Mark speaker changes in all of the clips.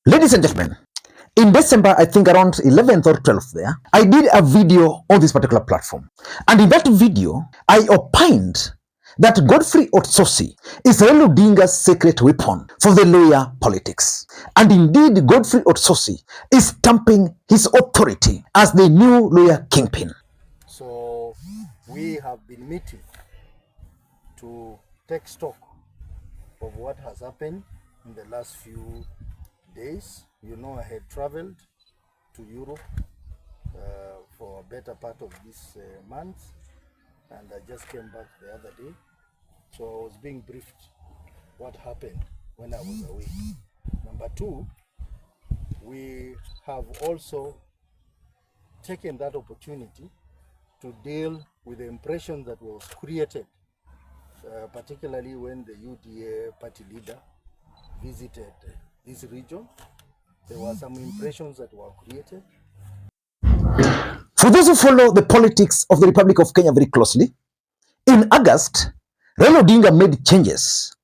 Speaker 1: Ladies and gentlemen, in December, I think around 11th or 12th there, I did a video on this particular platform. And in that video, I opined that Godfrey Osotsi is Raila Odinga's secret weapon for the lawyer politics. And indeed, Godfrey Osotsi is stamping his authority as the new lawyer kingpin.
Speaker 2: So we have been meeting to take stock of what has happened in the last few days. You know, I had traveled to Europe for a better part of this month, and I just came back the other day. So I was being briefed what happened when I was away. Number two, we have also taken that opportunity to deal with the impression that was created, particularly when the UDA party leader visited this region. There were some impressions that were created.
Speaker 1: For those who follow the politics of the Republic of Kenya very closely, in August, Raila Odinga made changes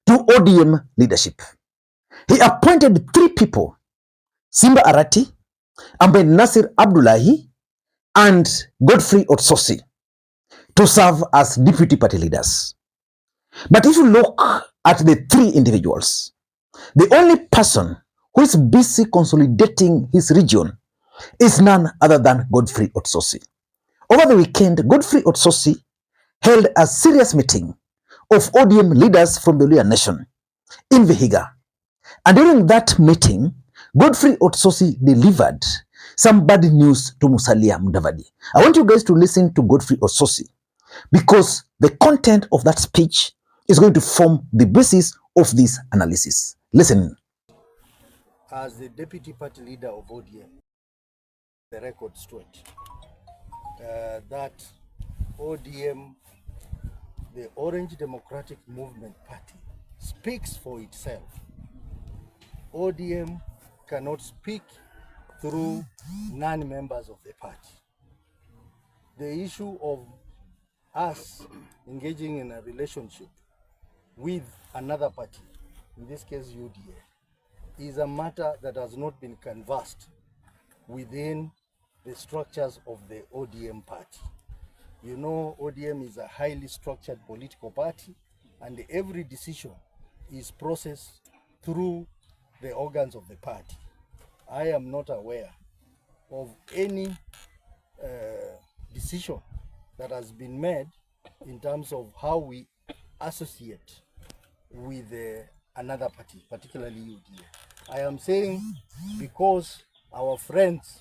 Speaker 1: to ODM leadership. He appointed 3 people, Simba Arati, Ambe Nasir Abdullahi, and Godfrey Osotsi, to serve as deputy party leaders. But if you look at the 3 individuals, the only person who is busy consolidating his region is none other than Godfrey Osotsi. Over the weekend, Godfrey Osotsi held a serious meeting of ODM leaders from the Luhya nation in Vihiga. And during that meeting, Godfrey Osotsi delivered some bad news to Musalia Mudavadi. I want you guys to listen to Godfrey Osotsi because the content of that speech is going to form the basis of this analysis. Listen.
Speaker 2: As the deputy party leader of ODM, the record straight, that ODM, the Orange Democratic Movement Party, speaks for itself. ODM cannot speak through non-members of the party. The issue of us engaging in a relationship with another party, in this case UDA, is a matter that has not been canvassed within the structures of the ODM party. You know, ODM is a highly structured political party, and every decision is processed through the organs of the party. I am not aware of any decision that has been made in terms of how we associate with another party, particularly UDA. I am saying because our friends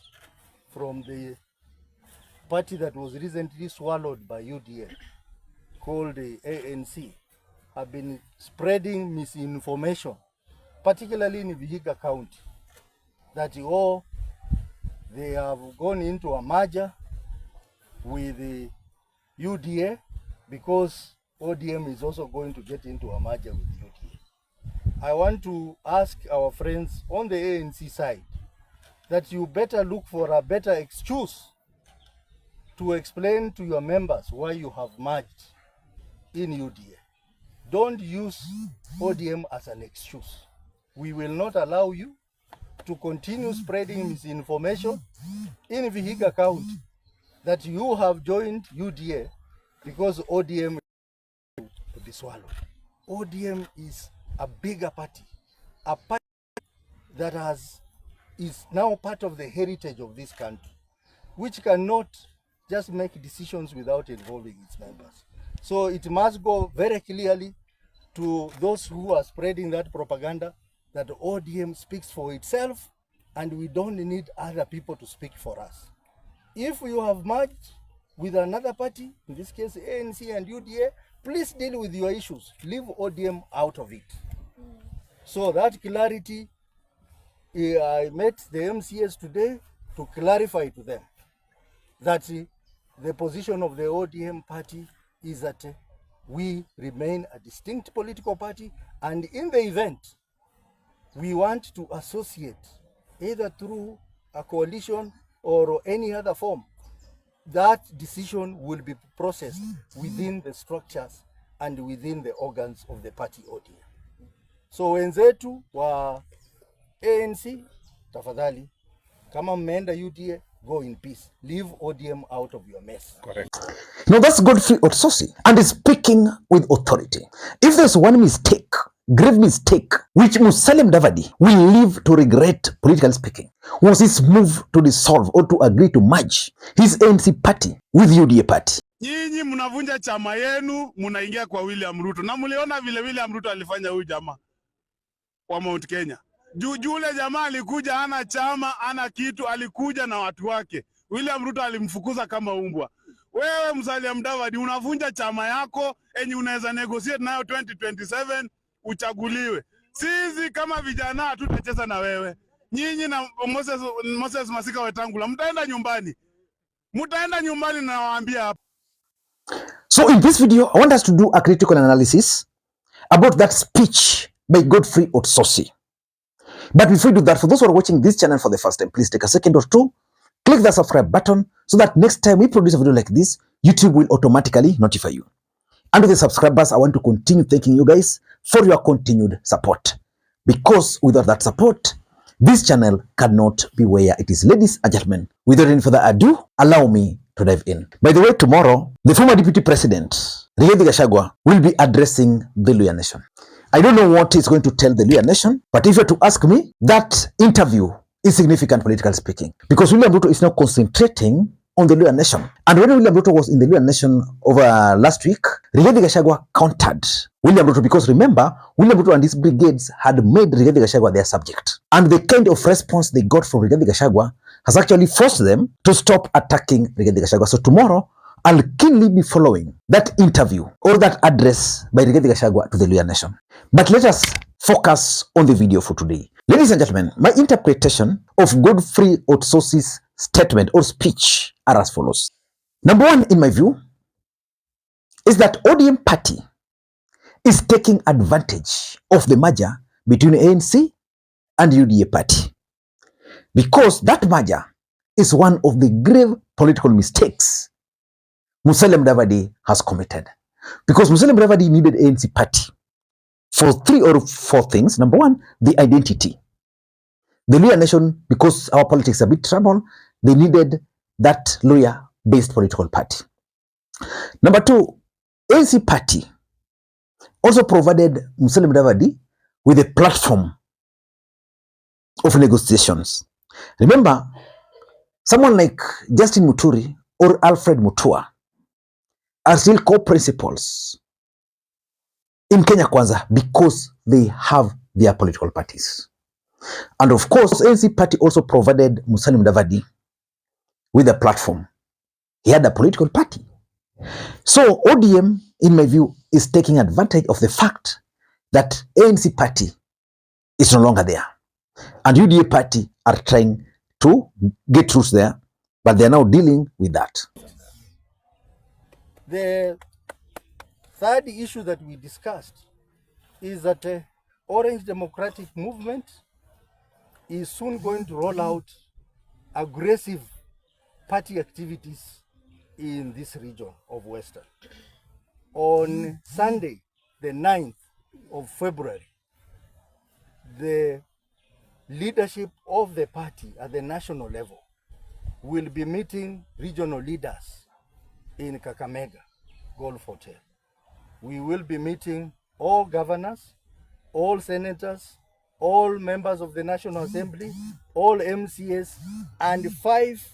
Speaker 2: from the party that was recently swallowed by UDA, called the ANC, have been spreading misinformation, particularly in Vihiga County, that they have gone into a merger with the UDA because ODM is also going to get into a merger with UDA. I want to ask our friends on the ANC side that you better look for a better excuse to explain to your members why you have merged in UDA. Don't use ODM as an excuse. We will not allow you to continue spreading misinformation in Vihiga County that you have joined UDA because ODM is to be swallowed. ODM is a bigger party, a party that is now part of the heritage of this country, which cannot just make decisions without involving its members. So it must go very clearly to those who are spreading that propaganda that ODM speaks for itself and we don't need other people to speak for us. If you have merged with another party, in this case ANC and UDA, please deal with your issues. Leave ODM out of it. So that clarity, I met the MCS today to clarify to them that the position of the ODM party is that we remain a distinct political party, and in the event we want to associate either through a coalition or any other form, that decision will be processed within the structures and within the organs of the party ODM. So wenzetu wa ANC, tafadhali, kama mmeenda UDA, go in peace. Leave ODM out of your mess.
Speaker 3: Correct.
Speaker 1: Now that's Godfrey Osotsi and is speaking with authority. If there's one mistake, grave mistake, which Musalia Mudavadi will live to regret, politically speaking, was his move to dissolve or to agree to merge his ANC party with UDA party.
Speaker 3: Nyinyi mnavunja chama yenu, mnaingia kwa William Ruto. Na mliona vile William Ruto alifanya huyu jamaa wa Mount Kenya. Jule jamaa alikuja ana chama, ana kitu, alikuja na watu wake. William Ruto alimfukuza kama umbwa. Wewe Musalia Mudavadi unavunja chama yako enye unaweza negotiate nayo 2027 uchaguliwe. Sisi kama vijana tutacheza na wewe. Nyinyi na Moses Masika Wetangula mtaenda nyumbani. Mtaenda nyumbani na waambia hapa.
Speaker 1: So in this video, I want us to do a critical analysis about that speech by Godfrey Osotsi. But before we do that, for those who are watching this channel for the first time, please take a second or two, click the subscribe button so that next time we produce a video like this, YouTube will automatically notify you. And to the subscribers, I want to continue thanking you guys for your continued support. Because without that support, this channel cannot be where it is. Ladies and gentlemen, without any further ado, allow me to dive in. By the way, tomorrow, the former Deputy President, Rigathi Gachagua, will be addressing the Luhya Nation. I don't know what he's going to tell the Luhya Nation, but if you're to ask me, that interview is significant politically speaking. Because William Ruto is now concentrating on the Luhya Nation. And when William Ruto was in the Luhya Nation over last week, Rigathi Gachagua countered William Ruto because remember, William Ruto and his brigades had made Rigathi Gachagua their subject. And the kind of response they got from Rigathi Gachagua has actually forced them to stop attacking Rigathi Gachagua. So tomorrow, I'll keenly be following that interview or that address by Rigathi Gachagua to the Luhya Nation. But let us focus on the video for today. Ladies and gentlemen, my interpretation of Godfrey Osotsi's statement or speech are as follows. Number one, in my view, is that ODM party is taking advantage of the merger between ANC and UDA party. Because that merger is one of the grave political mistakes Musalia Mudavadi has committed. Because Musalia Mudavadi needed ANC party for 3 or 4 things. Number one, the identity. The Luhya Nation, because our politics are a bit trouble, they needed that Luhya-based political party. Number two, ANC party also provided Musalia Mudavadi with a platform of negotiations. Remember, someone like Justin Muturi or Alfred Mutua are still co-principals in Kenya Kwanza because they have their political parties. And of course, ANC party also provided Musalia Mudavadi with a platform. He had a political party. So ODM, in my view, is taking advantage of the fact that ANC party is no longer there. And UDA party are trying to get roots there, but they are now dealing with that.
Speaker 2: The third issue that we discussed is that Orange Democratic Movement is soon going to roll out aggressive party activities in this region of Western. On Sunday, the 9th of February, the leadership of the party at the national level will be meeting regional leaders in Kakamega Golf Hotel. We will be meeting all governors, all senators, all members of the National Assembly, all MCAs, and 5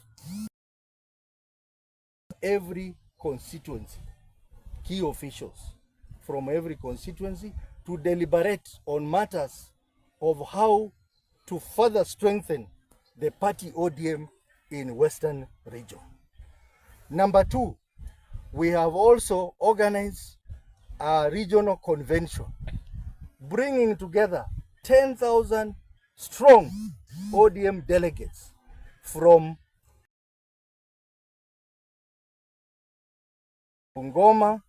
Speaker 2: every constituency, key officials from every constituency to deliberate on matters of how to further strengthen the party ODM in Western region. Number 2, we have also organized a regional convention bringing together 10,000 strong ODM delegates from Bungoma,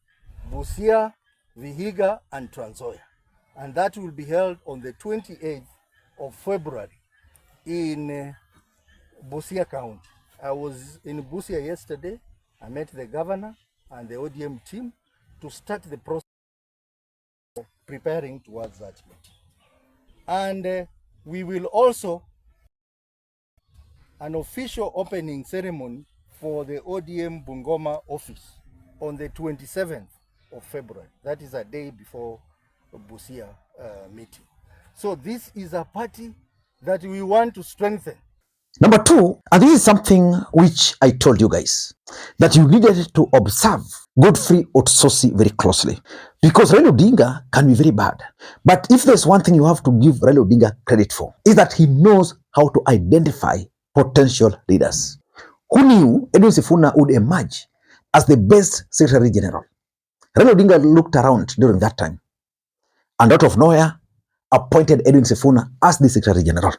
Speaker 2: Busia, Vihiga, and Trans Nzoia. And that will be held on the 28th of February in Busia County. I was in Busia yesterday. I met the governor and the ODM team to start the process of preparing towards that meeting. And we will also an official opening ceremony for the ODM Bungoma office on the 27th of February. That is a day before Busia meeting. So this is a party that we want to strengthen.
Speaker 1: Number two, and this is something which I told you guys, that you needed to observe Godfrey Osotsi very closely, because Raila Odinga can be very bad. But if there's one thing you have to give Raila Odinga credit for, is that he knows how to identify potential leaders. Who knew Edwin Sifuna would emerge as the best Secretary General? Raila Odinga looked around during that time, and out of nowhere, appointed Edwin Sifuna as the Secretary General.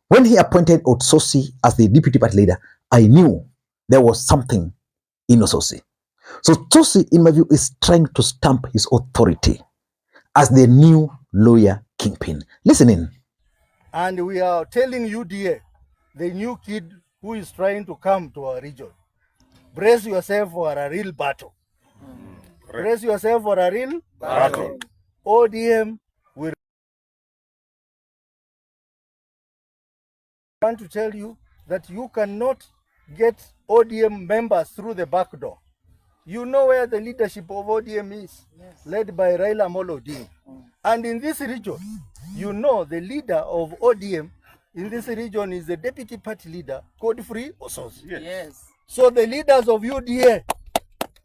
Speaker 1: When he appointed Osotsi as the deputy party leader, I knew there was something in Osotsi. So Osotsi, in my view, is trying to stamp his authority as the new lawyer kingpin. Listen in.
Speaker 2: And we are telling UDA, the new kid who is trying to come to our region, brace yourself for a real battle. Brace yourself for a real battle. ODM will want to tell you that you cannot get ODM members through the back door. You know where the leadership of ODM is, led by Raila Odinga. And in this region, you know the leader of ODM in this region is the deputy party leader, Godfrey Osotsi. Yes. So the leaders of UDA,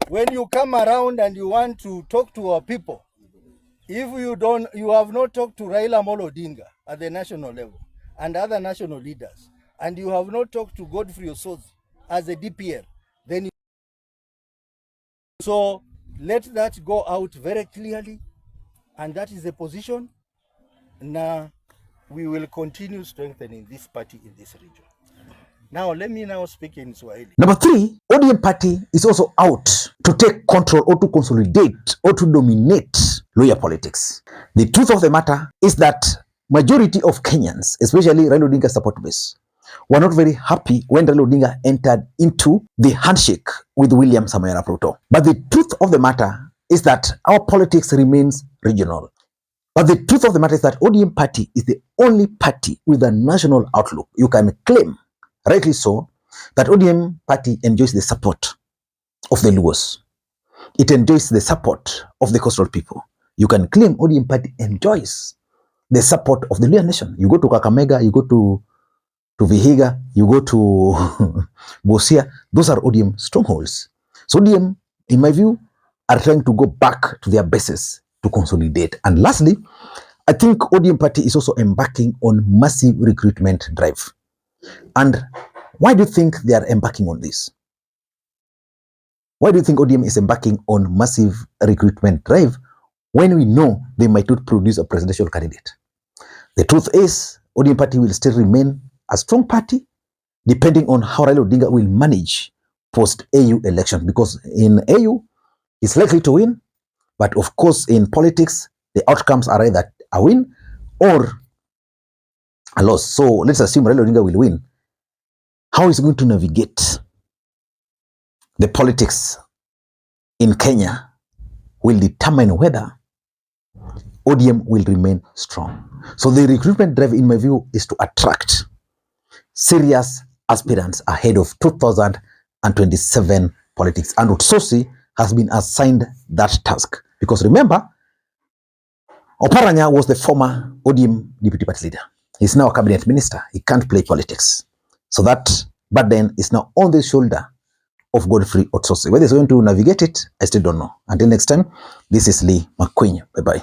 Speaker 2: when you come around and you want to talk to our people, if you have not talked to Raila Odinga at the national level and other national leaders, and you have not talked to Godfrey Osotsi as a DPL, then so let that go out very clearly, and that is the position. Now we will continue strengthening this party in this region. Now let me now speak in Swahili.
Speaker 1: Number three, ODM party is also out to take control or to consolidate or to dominate lawyer politics. The truth of the matter is that majority of Kenyans, especially Raila Odinga support base, were not very happy when Raila Odinga entered into the handshake with William Samoei Ruto. But the truth of the matter is that our politics remains regional. But the truth of the matter is that ODM party is the only party with a national outlook. You can claim, rightly so, that ODM party enjoys the support of the Luos. It enjoys the support of the coastal people. You can claim ODM party enjoys the support of the Luo nation. You go to Kakamega, you go to Vihiga, you go to Busia, those are ODM strongholds. So ODM, in my view, are trying to go back to their bases to consolidate. And lastly, I think ODM party is also embarking on massive recruitment drive. And why do you think they are embarking on this? Why do you think ODM is embarking on massive recruitment drive when we know they might not produce a presidential candidate? The truth is, ODM party will still remain a strong party depending on how Raila Odinga will manage post-AU election, because in AU, he's likely to win, but of course in politics, the outcomes are either a win or a loss. So let's assume Raila Odinga will win. How is he going to navigate the politics in Kenya will determine whether ODM will remain strong. So the recruitment drive, in my view, is to attract serious aspirants ahead of 2027 politics. And Osotsi has been assigned that task. Because remember, Oparanya was the former ODM deputy party leader. He's now a cabinet minister. He can't play politics. So that burden is now on the shoulder of Godfrey Osotsi. Whether he's going to navigate it, I still don't know. Until next time, this is Makwiny. Bye-bye.